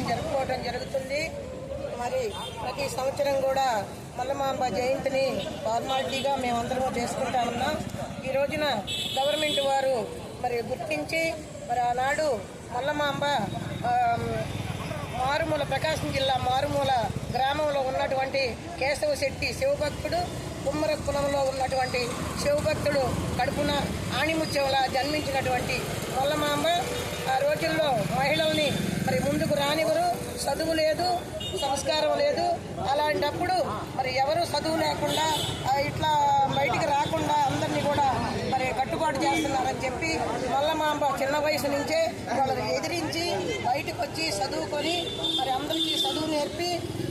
జరుపుకోవడం జరుగుతుంది. మరి ప్రతి సంవత్సరం కూడా మల్లమాంబ జయంతిని ఫార్మాలిటీగా మేమందరము చేసుకుంటా ఉన్నాం. ఈ రోజున గవర్నమెంట్ వారు మరి గుర్తించి మరి ఆనాడు మల్లమాంబ మారుమూల ప్రకాశం జిల్లా మారుమూల గ్రామంలో ఉన్నటువంటి కేశవ శెట్టి శివభక్తుడు, కుమ్మర కులంలో ఉన్నటువంటి శివభక్తుడు కడుపున ఆణిముత్యంలా జన్మించినటువంటి మల్లమాంబ ఆ రోజుల్లో మహిళల్ని మరి ముందుకు రానివ్వరు, చదువు లేదు, సంస్కారం లేదు. అలాంటప్పుడు మరి ఎవరు చదువు లేకుండా ఇట్లా బయటికి రాకుండా అందరినీ కూడా మరి కట్టుబాటు చేస్తున్నారని చెప్పి మల్లమాంబ చిన్న వయసు నుంచే వాళ్ళని ఎదిరించి బయటకు వచ్చి చదువుకొని మరి అందరికీ చదువు నేర్పి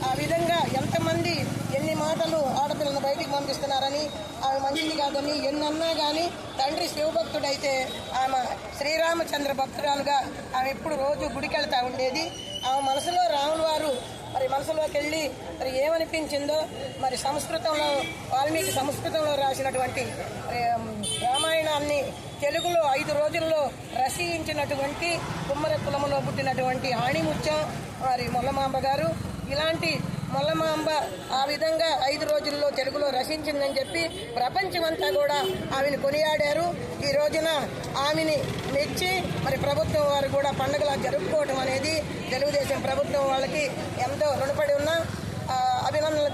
ఆ విధంగా ఎంతమంది ఎన్ని మాటలు ఆడపిల్లను బయటికి పంపిస్తున్నారని, ఆమె మంచిది కాదని ఎన్నన్నా కానీ తండ్రి శివభక్తుడైతే ఆమె శ్రీరామచంద్ర భక్తురాలుగా ఆమె ఎప్పుడు రోజు గుడికి వెళ్తూ ఉండేది. ఆమె మనసులో రాముల వారు మరి మనసులోకి వెళ్ళి మరి ఏమనిపించిందో మరి సంస్కృతంలో వాల్మీకి సంస్కృతంలో రాసినటువంటి రామాయణాన్ని తెలుగులో 5 రోజుల్లో రచయించినటువంటి కుమ్మర కులంలో పుట్టినటువంటి ఆణిముత్యం మరి మల్లమాంబ గారు. ఇలాంటి మల్లమాంబ ఆ విధంగా 5 రోజుల్లో తెలుగులో రచించిందని చెప్పి ప్రపంచమంతా కూడా ఆమెను కొనియాడారు. ఈ రోజున ఆమెని మెచ్చి మరి ప్రభుత్వం వారు కూడా పండుగలా జరుపుకోవడం అనేది తెలుగుదేశం ప్రభుత్వం వాళ్ళకి ఎంతో రుణపడి ఉన్నా అభినందనలు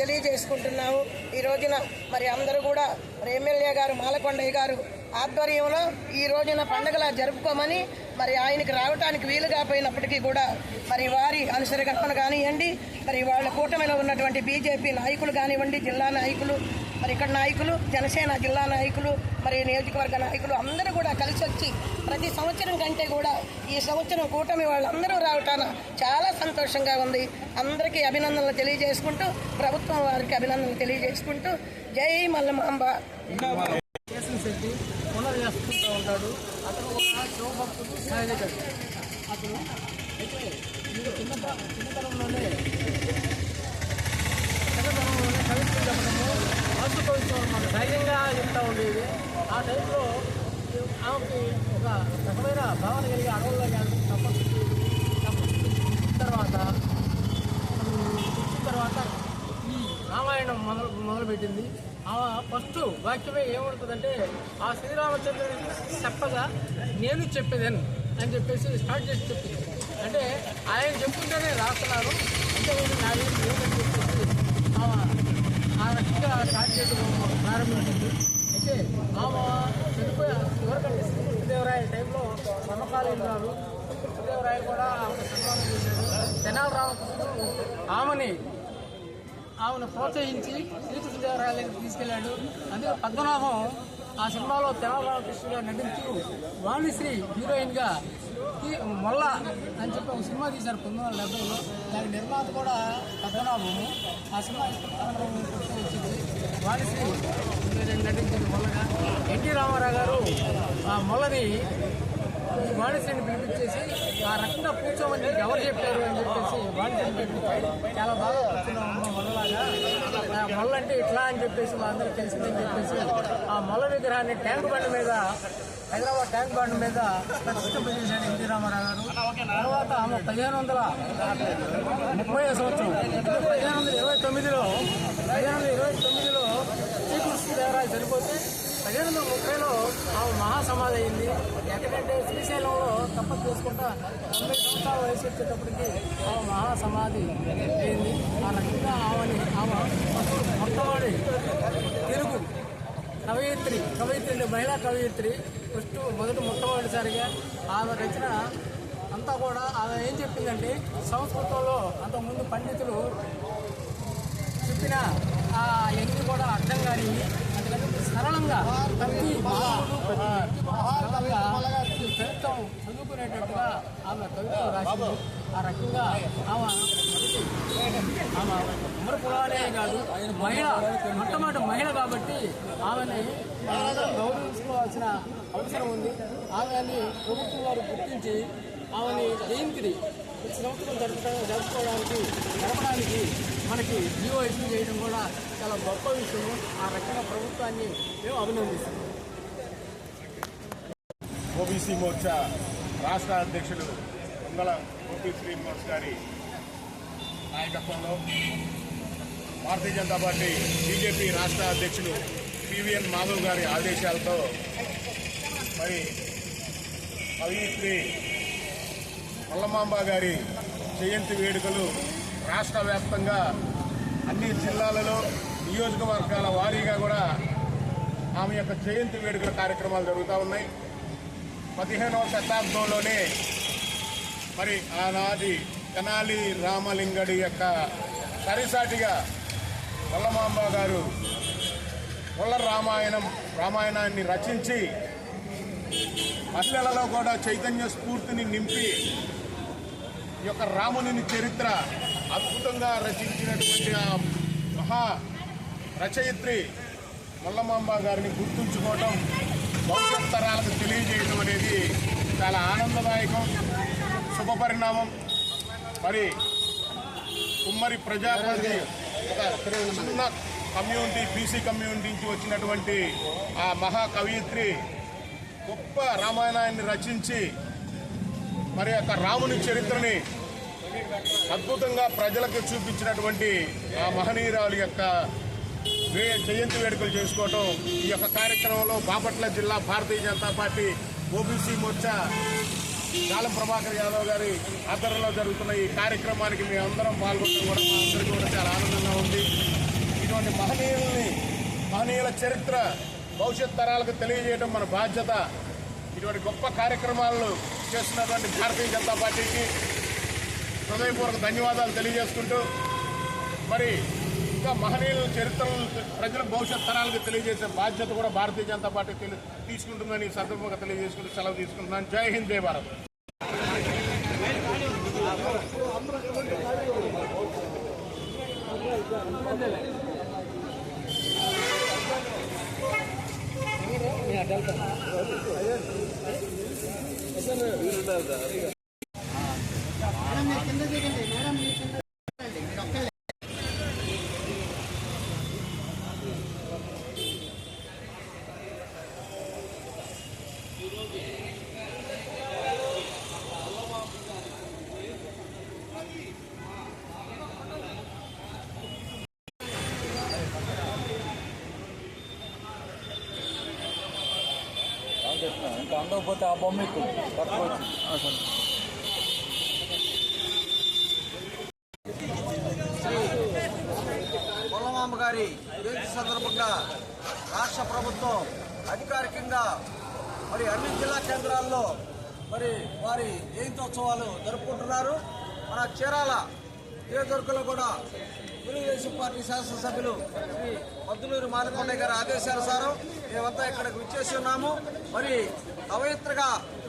తెలియజేసుకుంటున్నాము. ఈ రోజున మరి అందరూ కూడా మరి ఎమ్మెల్యే గారు మాలకొండయ్య గారు ఆధ్వర్యంలో ఈ రోజున పండుగలా జరుపుకోమని మరి ఆయనకి రావడానికి వీలు కాకపోయినప్పటికీ కూడా మరి వారి అనుసరణ కానివ్వండి, మరి వాళ్ళ కూటమిలో ఉన్నటువంటి బీజేపీ నాయకులు కానివ్వండి, జిల్లా నాయకులు, మరి ఇక్కడ నాయకులు, జనసేన జిల్లా నాయకులు, మరి నియోజకవర్గ నాయకులు అందరూ కూడా కలిసి వచ్చి ప్రతి సంవత్సరం కంటే కూడా ఈ సంవత్సరం కూటమి వాళ్ళందరూ రావటాన చాలా సంతోషంగా ఉంది. అందరికీ అభినందనలు తెలియజేసుకుంటూ, ప్రభుత్వం వారికి అభినందనలు తెలియజేసుకుంటూ జై మల్లమాంబ. పునర్చేసుకుంటూ ఉంటాడు. అతను ఒక శివభక్తుడు, సాయకుడు. అతను అయితే చిన్నతనంలోనే కవిత్వం చెప్పడము, వాస్తు కవిత్వం మన ధైర్యంగా చెప్తూ ఉండేది. ఆ టైంలో ఆమెకి ఒక రకమైన భావన కలిగి అడవుల్లో తపస్సు తర్వాత ఈ రామాయణం మొదలుపెట్టింది. ఫస్ట్ వాక్యమే ఏముంటుందంటే, ఆ శ్రీరామచంద్రుడికి చెప్పగా నేను చెప్పేదాన్ని అని చెప్పేసి స్టార్ట్ చేసి చెప్పింది. అంటే ఆయన చెప్పుకుంటేనే రాస్తున్నారు, అంటే నాది ఏమని చెప్పేసి ఆ రకంగా స్టార్ట్ చేయడం ప్రారంభించింది. అయితే ఆమె చనిపోయే ఎవరికంటే కృష్ణదేవరాయ టైంలో సమకాలీనురాలు. కృష్ణదేవరాయ కూడా ఆమె సన్మానం చేశాడు. తెనాలి రామకృష్ణుడు ఆమెను ప్రోత్సహించి శ్రీకృష్ణదేవరాయలకు తీసుకెళ్లాడు. అందుకే పద్మనాభం ఆ సినిమాలో తెనాలి రామకృష్ణుగా నటించు వాణిశ్రీ హీరోయిన్గా మొల్ల అని చెప్పి ఒక సినిమా తీశారు 1970లో. దాని నిర్మాత కూడా పద్మనాభము. ఆ సినిమా వచ్చింది. వాణిశ్రీ నటించింది మొల్లగా. ఎన్టీ రామారావు గారు ఆ మొల్లని వాణిశ్రీని పిలిపించేసి ఆ రకంగా కూర్చోమని ఎవరు చెప్పారు అని చెప్పేసి వాణిశ్రీని పిలిపించి చాలా బాగా కూర్చున్నాము మొల్లలాగా. మొల్ల అంటే ఇట్లా అని చెప్పేసి మా అందరికీ తెలిసిందని చెప్పేసి ఆ మొల్ల విగ్రహాన్ని ట్యాంక్ బండ్ మీద, హైదరాబాద్ ట్యాంక్ బండ్ మీద ప్రతిష్ఠింపజేశాడు ఎన్టీ రామారావు గారు. తర్వాత ఆమె 1530 సంవత్సరం 1529లో శ్రీకృష్ణదేవరాయ చనిపోతే 1530లో ఆమె మహాసమాధి అయింది. ఎక్కడంటే శ్రీశైలంలో తపస్సు చేసుకుంటా 90 సంవత్సరాల వయసు వచ్చేటప్పటికి ఆమె మహాసమాధి అయింది. ఆ రకంగా ఆమె మొట్టమొదటి తెలుగు కవయిత్రి మహిళా కవయిత్రి. మొట్టమొదటిసారిగా ఆమె రచన అంతా కూడా ఆమె ఏం చెప్పిందంటే, సంస్కృతంలో అంతకుముందు పండితులు చెప్పిన ఎన్ని కూడా అర్థం కాని అందుకని సరళంగా కవిత్వం చదువుకునేటట్టుగా ఆమె కవిత్వం రాసింది. ఆ రకంగా ఆమె ఉమ్మడి పురాణే కాదు, మొట్టమొదటి మహిళ కాబట్టి ఆమెని గౌరవించుకోవాల్సిన అవసరం ఉంది. ఆమెని ప్రభుత్వం వారు గుర్తించి ఆమెని జయంతిని ప్రతి సంవత్సరం జరపడానికి మనకి జీవో ఇష్యూ చేయడం కూడా చాలా గొప్ప విషయం. ఆ రకంగా ప్రభుత్వాన్ని మేము అభినందిస్తున్నాం. ఓబీసీ మోర్చా రాష్ట్ర అధ్యక్షులు పొంగల గోపి శ్రీనివాస్ గారి నాయకత్వంలో భారతీయ జనతా పార్టీ బీజేపీ రాష్ట్ర అధ్యక్షులు పివిఎన్ మాధవ్ గారి ఆదేశాలతో మరి కవయిత్రి మల్లమాంబ గారి జయంతి వేడుకలు రాష్ట్ర వ్యాప్తంగా అన్ని జిల్లాలలో నియోజకవర్గాల వారీగా కూడా ఆమె యొక్క జయంతి వేడుకల కార్యక్రమాలు జరుగుతూ ఉన్నాయి. 15వ శతాబ్దంలోనే మరి ఆనాటి తెనాలి రామలింగడి యొక్క సరిసాటిగా మల్లమాంబ గారు పుల్ల రామాయణాన్ని రచించి మహిళలలో కూడా చైతన్య స్ఫూర్తిని నింపి ఈ యొక్క రాముని చరిత్ర అద్భుతంగా రచించినటువంటి ఆ మహా రచయిత్రి మల్లమాంబ గారిని గుర్తుంచుకోవడం, భవిష్యత్ తరాలకు తెలియజేయడం అనేది చాలా ఆనందదాయకం, శుభపరిణామం. మరి కుమ్మరి ప్రజాపతి ఒక చిన్న కమ్యూనిటీ, బీసీ కమ్యూనిటీ నుంచి వచ్చినటువంటి ఆ మహా కవయిత్రి గొప్ప రామాయణాన్ని రచించి మరి యొక్క రాముని చరిత్రని అద్భుతంగా ప్రజలకు చూపించినటువంటి ఆ మహనీయురాలు యొక్క జయంతి వేడుకలు చేసుకోవడం ఈ యొక్క కార్యక్రమంలో బాపట్ల జిల్లా భారతీయ జనతా పార్టీ ఓబీసీ మోర్చా గాలం ప్రభాకర్ యాదవ్ గారి ఆధ్వర్యంలో జరుగుతున్న ఈ కార్యక్రమానికి మేమందరం పాల్గొనడం కూడా మా అందరికీ కూడా చాలా ఆనందంగా ఉంది. ఇటువంటి మహనీయుల చరిత్ర భవిష్యత్ తరాలకు తెలియజేయడం మన బాధ్యత. ఇటువంటి గొప్ప కార్యక్రమాలను చేస్తున్నటువంటి భారతీయ జనతా పార్టీకి హృదయపూర్వక ధన్యవాదాలు తెలియజేసుకుంటూ మరి ఇంకా మహనీయుల చరిత్రలను ప్రజలకు భవిష్యత్ తరాలకు తెలియజేసే బాధ్యత కూడా భారతీయ జనతా పార్టీ తీసుకుంటుందని ఈ సందర్భంగా తెలియజేసుకుంటూ సెలవు తీసుకుంటున్నాను. జై హింద్, జై భారత్. ఇంకా అందకపోతే ఆ బొమ్మ ఎక్కువ పట్టుకోవచ్చు. మల్లమాంబ గారి జయంతి సందర్భంగా రాష్ట్ర ప్రభుత్వం అధికారికంగా మరి అన్ని జిల్లా కేంద్రాల్లో మరి వారి జయంతోత్సవాలు జరుపుకుంటున్నారు. మన చీరాల నియోజకవర్గంలో కూడా తెలుగుదేశం పార్టీ శాసనసభ్యులు శ్రీ మద్దులూరి మాలకొండయ్య గారి ఆదేశానుసారం మేమంతా ఇక్కడికి విచ్చేసి ఉన్నాము. మరి కవయిత్రిగా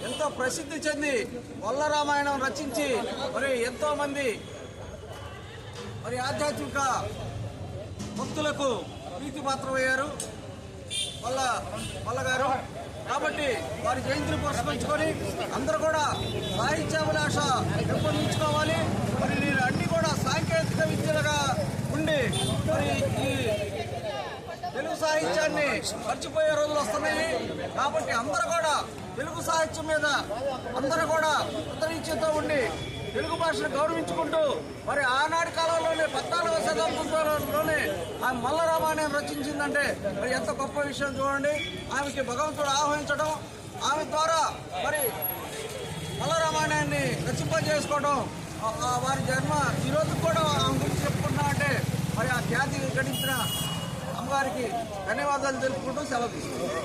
ఎంతో ప్రసిద్ధి చెంది వల్ల రామాయణం రచించి మరి ఎంతో మంది మరి ఆధ్యాత్మిక భక్తులకు ప్రీతిపాత్రమయ్యారు వల్ల గారు. కాబట్టి వారి జయంతిని పురస్కరించుకొని అందరూ కూడా సాహిత్యాభిలాష పెంపొందించుకోవాలి. మరి నేను అన్ని కూడా సాంకేతిక విద్యలుగా ఉండి మరి ఈ తెలుగు సాహిత్యాన్ని మర్చిపోయే రోజులు వస్తున్నాయి. కాబట్టి అందరూ కూడా తెలుగు సాహిత్యం మీద అందరూ కూడా అంతరించితో ఉండి తెలుగు భాషను గౌరవించుకుంటూ మరి ఆనాటి కాలంలోనే 14వ శతాబ్దంలోనే ఆమె మల్ల రామాయణం రచించిందంటే మరి ఎంత గొప్ప విషయం చూడండి. ఆమెకి భగవంతుడు ఆహ్వానించడం, ఆమె ద్వారా మరి మల్ల రామాయణాన్ని రచింపజేసుకోవడం, వారి జన్మ ఈ రోజు కూడా ఆమె గురించి చెప్పుకుంటున్నామంటే మరి ఆ ఖ్యాతి గడించిన అమ్మగారికి ధన్యవాదాలు తెలుపుకుంటూ సెలవు తీసుకుంటాం.